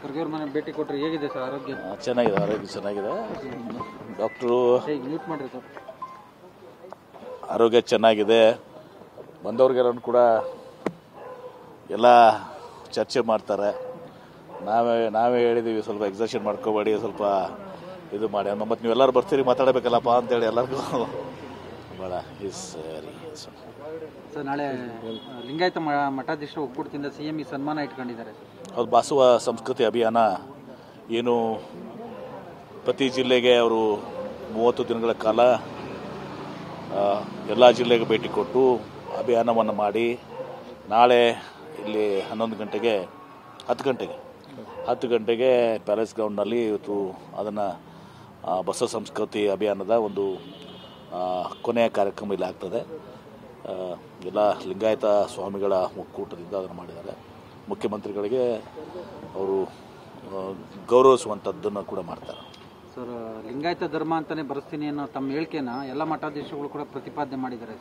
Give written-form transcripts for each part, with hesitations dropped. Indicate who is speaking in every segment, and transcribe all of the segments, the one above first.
Speaker 1: ಖರ್ಗೆ ಅವ್ರ ಮನೆ ಭೇಟಿ ಕೊಟ್ಟರೆ ಹೇಗಿದೆ ಸರ್ ಆರೋಗ್ಯ?
Speaker 2: ಚೆನ್ನಾಗಿದೆ, ಆರೋಗ್ಯ ಚೆನ್ನಾಗಿದೆ. ಡಾಕ್ಟ್ರು ಆರೋಗ್ಯ ಚೆನ್ನಾಗಿದೆ. ಬಂದವ್ರಿಗೆಲ್ಲ ಕೂಡ ಎಲ್ಲ ಚರ್ಚೆ ಮಾಡ್ತಾರೆ. ನಾವೇ ಹೇಳಿದ್ದೀವಿ ಸ್ವಲ್ಪ ಎಕ್ಸರ್ಷನ್ ಮಾಡ್ಕೋಬೇಡಿ, ಸ್ವಲ್ಪ ಇದು ಮಾಡಿ. ಮತ್ತು ನೀವೆಲ್ಲರೂ ಬರ್ತೀರಿ ಮಾತಾಡಬೇಕಲ್ಲಪ್ಪ ಅಂತೇಳಿ ಎಲ್ಲರಿಗೂ ಭಾಳ
Speaker 1: ಸರ್ ನಾಳೆ ಲಿಂಗಾಯತ ಮಠಾಧೀಶರು ಒಕ್ಕೂಟದಿಂದ CM ಈ ಸನ್ಮಾನ ಇಟ್ಕೊಂಡಿದ್ದಾರೆ.
Speaker 2: ಅದು ಬಸವ ಸಂಸ್ಕೃತಿ ಅಭಿಯಾನ ಏನು ಪ್ರತಿ ಜಿಲ್ಲೆಗೆ ಅವರು 30 ದಿನಗಳ ಕಾಲ ಎಲ್ಲ ಜಿಲ್ಲೆಗೆ ಭೇಟಿ ಕೊಟ್ಟು ಅಭಿಯಾನವನ್ನು ಮಾಡಿ ನಾಳೆ ಇಲ್ಲಿ 10 ಗಂಟೆಗೆ ಪ್ಯಾಲೇಸ್ ಗ್ರೌಂಡ್ನಲ್ಲಿ ಇವತ್ತು ಅದನ್ನು ಬಸವ ಸಂಸ್ಕೃತಿ ಅಭಿಯಾನದ ಒಂದು ಕೊನೆಯ ಕಾರ್ಯಕ್ರಮ ಇಲ್ಲಿ ಆಗ್ತದೆ. ಎಲ್ಲ ಲಿಂಗಾಯತ ಸ್ವಾಮಿಗಳ ಒಕ್ಕೂಟದಿಂದ ಅದನ್ನು ಮಾಡಿದ್ದಾರೆ. ಮುಖ್ಯಮಂತ್ರಿಗಳಿಗೆ ಅವರು ಗೌರವಿಸುವಂಥದ್ದನ್ನು ಕೂಡ ಮಾಡ್ತಾರೆ.
Speaker 1: ಸರ್ ಲಿಂಗಾಯತ ಧರ್ಮ ಅಂತಲೇ ಬರೆಸ್ತೀನಿ ಅನ್ನೋ ತಮ್ಮ ಹೇಳಿಕೆನ ಎಲ್ಲ ಮಠಾಧೀಶಗಳು ಕೂಡ ಪ್ರತಿಪಾದನೆ ಮಾಡಿದ್ದಾರೆ.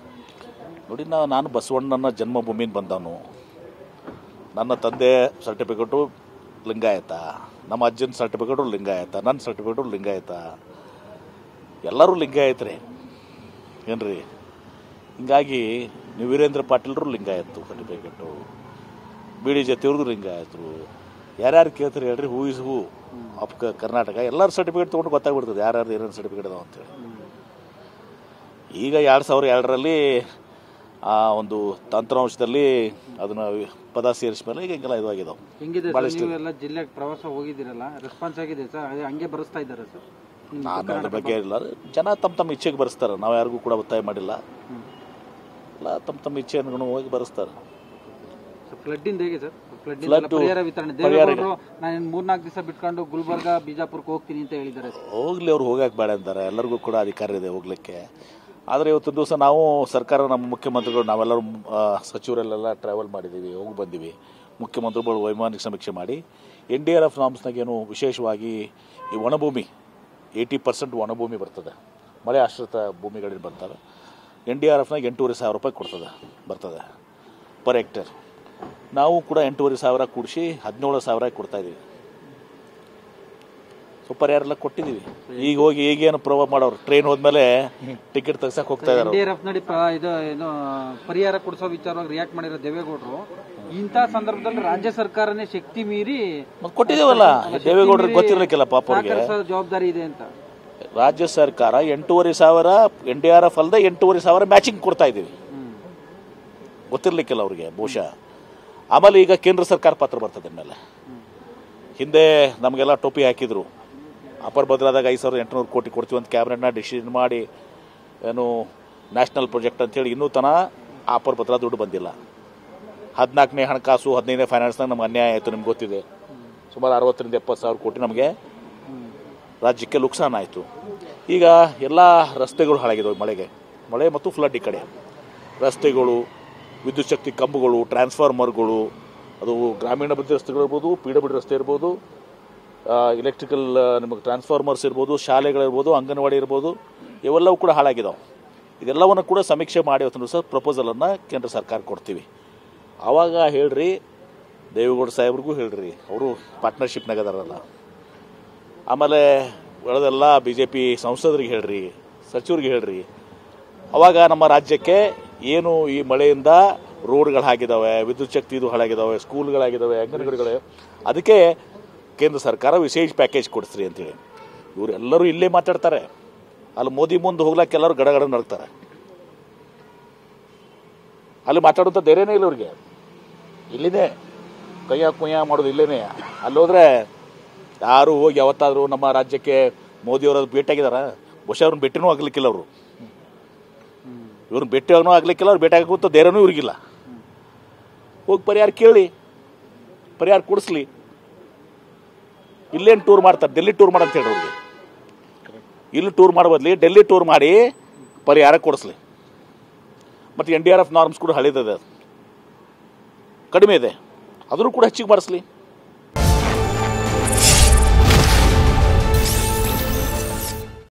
Speaker 2: ನೋಡಿ, ನಾನು ಬಸವಣ್ಣನ ಜನ್ಮಭೂಮಿಯಿಂದ ಬಂದವನು. ನನ್ನ ತಂದೆ ಸರ್ಟಿಫಿಕೇಟು ಲಿಂಗಾಯತ, ನಮ್ಮ ಅಜ್ಜನ ಸರ್ಟಿಫಿಕೇಟು ಲಿಂಗಾಯತ, ನನ್ನ ಸರ್ಟಿಫಿಕೇಟು ಲಿಂಗಾಯತ, ಎಲ್ಲರೂ ಲಿಂಗಾಯತರೇ ಏನ್ರಿ. ಹಿಂಗಾಗಿ ನೀವು ವೀರೇಂದ್ರ ಪಾಟೀಲ್ರು ಲಿಂಗಾಯತ್ತು ಸರ್ಟಿಫಿಕೇಟು, BD ಜತಿಯವ್ರದ್ದು ಲಿಂಗಾಯತರು. ಯಾರ್ಯಾರು ಕೇಳ್ತಾರೆ ಹೇಳ್ರಿ, who is who of Karnataka. ಎಲ್ಲರೂ ಸರ್ಟಿಫಿಕೇಟ್ ತೊಗೊಂಡು ಗೊತ್ತಾಗ್ಬಿಡ್ತದೆ ಯಾರ್ಯಾರು ಏನೇನು ಸರ್ಟಿಫಿಕೇಟ್ ಅದಾವ ಅಂತೇಳಿ. ಈಗ 2002ರಲ್ಲಿ ಆ ಒಂದು ತಂತ್ರಾಂಶದಲ್ಲಿ ಅದನ್ನ ಪದ ಸೇರಿಸ ಮೇಲೆ ಈಗ ಹಿಂಗೆಲ್ಲ ಇದಾಗಿದ್ದಾವೆ.
Speaker 1: ಎಲ್ಲ ಜಿಲ್ಲೆಗೆ ಪ್ರವಾಸ ಹೋಗಿದ್ದೀರಲ್ಲ, ರೆಸ್ಪಾನ್ಸ್ ಆಗಿದೆ ಸರ್? ಹಂಗೆ ಬರೆಸ್ತಾ ಇದ್ದಾರೆ ಸರ್?
Speaker 2: ನಾನು ಅದ್ರ ಬಗ್ಗೆ ಇಲ್ಲ. ಜನ ತಮ್ಮ ಇಚ್ಛೆಗೆ ಬರೆಸ್ತಾರೆ, ನಾವು ಯಾರಿಗೂ ಕೂಡ ಒತ್ತಾಯ ಮಾಡಿಲ್ಲ. ಎಲ್ಲ ತಮ್ಮ ಇಚ್ಛೆಯನ್ನು ಹೋಗಿ ಬರೆಸ್ತಾರೆ.
Speaker 1: ಫ್ಲಡ್ಡಿಂದ ಹೇಗೆ ಸರ್? ಪರಿಹಾರ ವಿತರಣೆ ದೇವೇಗೌಡರು ನಾನು 3-4 ದಿವಸ ಬಿಟ್ಕೊಂಡು ಗುಲ್ಬರ್ಗ ಬಿಜಾಪುರಕ್ಕೆ ಹೋಗ್ತೀನಿ ಅಂತ ಹೇಳಿದ್ದಾರೆ.
Speaker 2: ಹೋಗ್ಲಿ, ಅವ್ರು ಹೋಗಕ್ಕೆ ಬೇಡ ಅಂತಾರೆ. ಎಲ್ಲರಿಗೂ ಕೂಡ ಅಧಿಕಾರ ಇದೆ ಹೋಗ್ಲಿಕ್ಕೆ. ಆದರೆ ಇವತ್ತು ದಿವಸ ನಾವು ಸರ್ಕಾರ, ನಮ್ಮ ಮುಖ್ಯಮಂತ್ರಿಗಳು, ನಾವೆಲ್ಲರೂ ಸಚಿವರೆಲ್ಲ ಟ್ರಾವೆಲ್ ಮಾಡಿದ್ದೀವಿ, ಹೋಗಿ ಬಂದೀವಿ. ಮುಖ್ಯಮಂತ್ರಿಗಳು ವೈಮಾನಿಕ ಸಮೀಕ್ಷೆ ಮಾಡಿ NDRF ನಾಮ್ಸ್ನಾಗೇನು ವಿಶೇಷವಾಗಿ ಈ ಒಣಭೂಮಿ 80% ಒಣಭೂಮಿ ಬರ್ತದೆ, ಮಳೆ ಆಶ್ರಿತ ಭೂಮಿಗಳಲ್ಲಿ ಬರ್ತವೆ. NDRFನಾಗ 8,500 ರೂಪಾಯಿ ಬರ್ತದೆ ಪರ್ ಹೆಕ್ಟೇರ್. ನಾವು ಕೂಡ 8,500 ಕೂಡಿಸಿ 17,000 ಕೊಡ್ತಾಯಿದ್ದೀವಿ. ಸೊ ಪರಿಹಾರ ಕೊಟ್ಟಿದ್ದೀವಿ. ಈಗ ಹೋಗಿ ಈಗೇನು ಪ್ರೊವೈಡ್ ಮಾಡೋರು, ಟ್ರೈನ್ ಹೋದ್ಮೇಲೆ ಟಿಕೆಟ್ ತೆಗ್ಸಕ್ಕೆ ಹೋಗ್ತಾ ಇದ್ದಾರೆ.
Speaker 1: NDRF ನಡಿ ಇದು ಪರಿಹಾರ ಕೊಡಿಸೋ ವಿಚಾರವಾಗಿ ರಿಯಾಕ್ಟ್ ಮಾಡಿರೋ ದೇವೇಗೌಡರು, ಇಂಥ ಸಂದರ್ಭದಲ್ಲಿ ರಾಜ್ಯ ಸರ್ಕಾರನೇ ಶಕ್ತಿ ಮೀರಿ
Speaker 2: ಕೊಟ್ಟಿದ್ದೇವಲ್ಲ. ದೇವೇಗೌಡರಿಗೆ ಗೊತ್ತಿರಲಿಕ್ಕಿಲ್ಲ ಪಾಪ, ಅವ್ರಿಗೆ
Speaker 1: ಜವಾಬ್ದಾರಿ ಇದೆ ಅಂತ.
Speaker 2: ರಾಜ್ಯ ಸರ್ಕಾರ 8,500 NDRF ಅಲ್ಲದೆ 8,500 ಮ್ಯಾಚಿಂಗ್ ಕೊಡ್ತಾ ಇದ್ದೀವಿ. ಗೊತ್ತಿರ್ಲಿಕ್ಕಿಲ್ಲ ಅವ್ರಿಗೆ ಬಹುಶಃ. ಆಮೇಲೆ ಈಗ ಕೇಂದ್ರ ಸರ್ಕಾರ ಪಾತ್ರ ಬರ್ತದೆ ಮೇಲೆ. ಹಿಂದೆ ನಮಗೆಲ್ಲ ಟೋಪಿ ಹಾಕಿದ್ರು, ಅಪರ ಭದ್ರಾದಾಗ 5,800 ಕೋಟಿ ಕೊಡ್ತೀವಿ ಅಂತ ಕ್ಯಾಬಿನೆಟ್ನ ಡಿಸಿಷನ್ ಮಾಡಿ ಏನು ನ್ಯಾಷನಲ್ ಪ್ರಾಜೆಕ್ಟ್ ಅಂತೇಳಿ ಇನ್ನೂ ತನಕ ಅಪರ ಭದ್ರಾ ದುಡ್ಡು ಬಂದಿಲ್ಲ. 14ನೇ ಹಣಕಾಸು 15ನೇ ಫೈನಾನ್ಸ್ನಾಗ ನಮ್ಗೆ ಅನ್ಯಾಯ ಆಯಿತು, ನಿಮ್ಗೆ ಗೊತ್ತಿದೆ. ಸುಮಾರು 60,000 ರಿಂದ 70,000 ಕೋಟಿ ನಮಗೆ ರಾಜ್ಯಕ್ಕೆ ನುಕ್ಸಾನ ಆಯಿತು. ಈಗ ಎಲ್ಲ ರಸ್ತೆಗಳು ಹಾಳಾಗಿದ್ದಾವೆ, ಮಳೆ ಮತ್ತು ಫ್ಲಡ್. ಈ ಕಡೆ ರಸ್ತೆಗಳು, ವಿದ್ಯುತ್ ಶಕ್ತಿ ಕಂಬಗಳು, ಟ್ರಾನ್ಸ್ಫಾರ್ಮರ್ಗಳು, ಅದು ಗ್ರಾಮೀಣ ಅಭಿವೃದ್ಧಿ ರಸ್ತೆಗಳಿರ್ಬೋದು, PWD ರಸ್ತೆ ಇರ್ಬೋದು, ಎಲೆಕ್ಟ್ರಿಕಲ್ ನಿಮಗೆ ಟ್ರಾನ್ಸ್ಫಾರ್ಮರ್ಸ್ ಇರ್ಬೋದು, ಶಾಲೆಗಳಿರ್ಬೋದು, ಅಂಗನವಾಡಿ ಇರ್ಬೋದು, ಇವೆಲ್ಲವೂ ಕೂಡ ಹಾಳಾಗಿದ್ದಾವೆ. ಇದೆಲ್ಲವನ್ನು ಕೂಡ ಸಮೀಕ್ಷೆ ಮಾಡಿ ಇವತ್ತು ಸಹ ಪ್ರಪೋಸಲನ್ನು ಕೇಂದ್ರ ಸರ್ಕಾರ ಕೊಡ್ತೀವಿ. ಆವಾಗ ಹೇಳ್ರಿ, ದೇವೇಗೌಡ ಸಾಹೇಬ್ರಿಗೂ ಹೇಳ್ರಿ, ಅವರು ಪಾರ್ಟ್ನರ್ಶಿಪ್ನಾಗ ಅದಾರಲ್ಲ. ಆಮೇಲೆ ಉಳಿದೆಲ್ಲ BJP ಸಂಸದರಿಗೆ ಹೇಳ್ರಿ, ಸಚಿವರಿಗೆ ಹೇಳ್ರಿ. ಅವಾಗ ನಮ್ಮ ರಾಜ್ಯಕ್ಕೆ ಏನು ಈ ಮಳೆಯಿಂದ ರೋಡ್ಗಳು ಹಾಕಿದ್ದಾವೆ, ವಿದ್ಯುತ್ ಶಕ್ತಿ ಇದು ಹಾಳಾಗಿದ್ದಾವೆ, ಸ್ಕೂಲ್ಗಳಾಗಿದ್ದಾವೆ, ಅಂಗನವಾಡಿಗಳು, ಅದಕ್ಕೆ ಕೇಂದ್ರ ಸರ್ಕಾರ ವಿಶೇಷ ಪ್ಯಾಕೇಜ್ ಕೊಡಿಸ್ರಿ ಅಂತೇಳಿ ಇವರೆಲ್ಲರೂ ಇಲ್ಲೇ ಮಾತಾಡ್ತಾರೆ. ಅಲ್ಲಿ ಮೋದಿ ಮುಂದೆ ಹೋಗ್ಲಾಕ ಎಲ್ಲರೂ ಗಡಗಡ ನಡ್ತಾರೆ. ಅಲ್ಲಿ ಮಾತಾಡುವಂಥ ಧೈರ್ಯನೇ ಇಲ್ಲ ಅವ್ರಿಗೆ. ಇಲ್ಲಿದೆ ಕೈಯ ಮಾಡೋದು ಇಲ್ಲೇನೆ. ಅಲ್ಲೋದ್ರೆ ಯಾರು ಹೋಗಿ ಯಾವತ್ತಾದರೂ ನಮ್ಮ ರಾಜ್ಯಕ್ಕೆ ಮೋದಿಯವರು ಭೇಟಿಯಾಗಿದಾರ? ಬಹುಶಃ ಅವ್ರನ್ನ ಭೇಟಿನೂ ಆಗ್ಲಿಕ್ಕಿಲ್ಲ. ಅವರು ಇವ್ರನ್ನ ಭೇಟಿಯಾಗೂ ಆಗ್ಲಿಕ್ಕಿಲ್ಲ, ಅವ್ರು ಭೇಟಿ ಆಗುವಂಥ ಧೈರ್ಯನೂ ಇವ್ರಿಗಿಲ್ಲ. ಹೋಗಿ ಪರಿಹಾರ ಕೇಳಿ, ಪರಿಹಾರ ಕೊಡಿಸ್ಲಿ. ಇಲ್ಲೇನು ಟೂರ್ ಮಾಡ್ತಾರೆ, ಡೆಲ್ಲಿ ಟೂರ್ ಮಾಡಂತ ಹೇಳಿ ಅವ್ರಿಗೆ. ಇಲ್ಲಿ ಟೂರ್ ಮಾಡೋ ಬದಲಿ ಡೆಲ್ಲಿ ಟೂರ್ ಮಾಡಿ ಪರಿಹಾರ ಕೊಡಿಸ್ಲಿ. ಮತ್ತು NDRF ನಾರ್ಮ್ಸ್ ಕೂಡ ಹಳಿದಿದೆ, ಕಡಿಮೆ ಇದೆ, ಅದನ್ನು ಕೂಡ ಹೆಚ್ಚಿಗೆ ಮಾಡಿಸ್ಲಿ.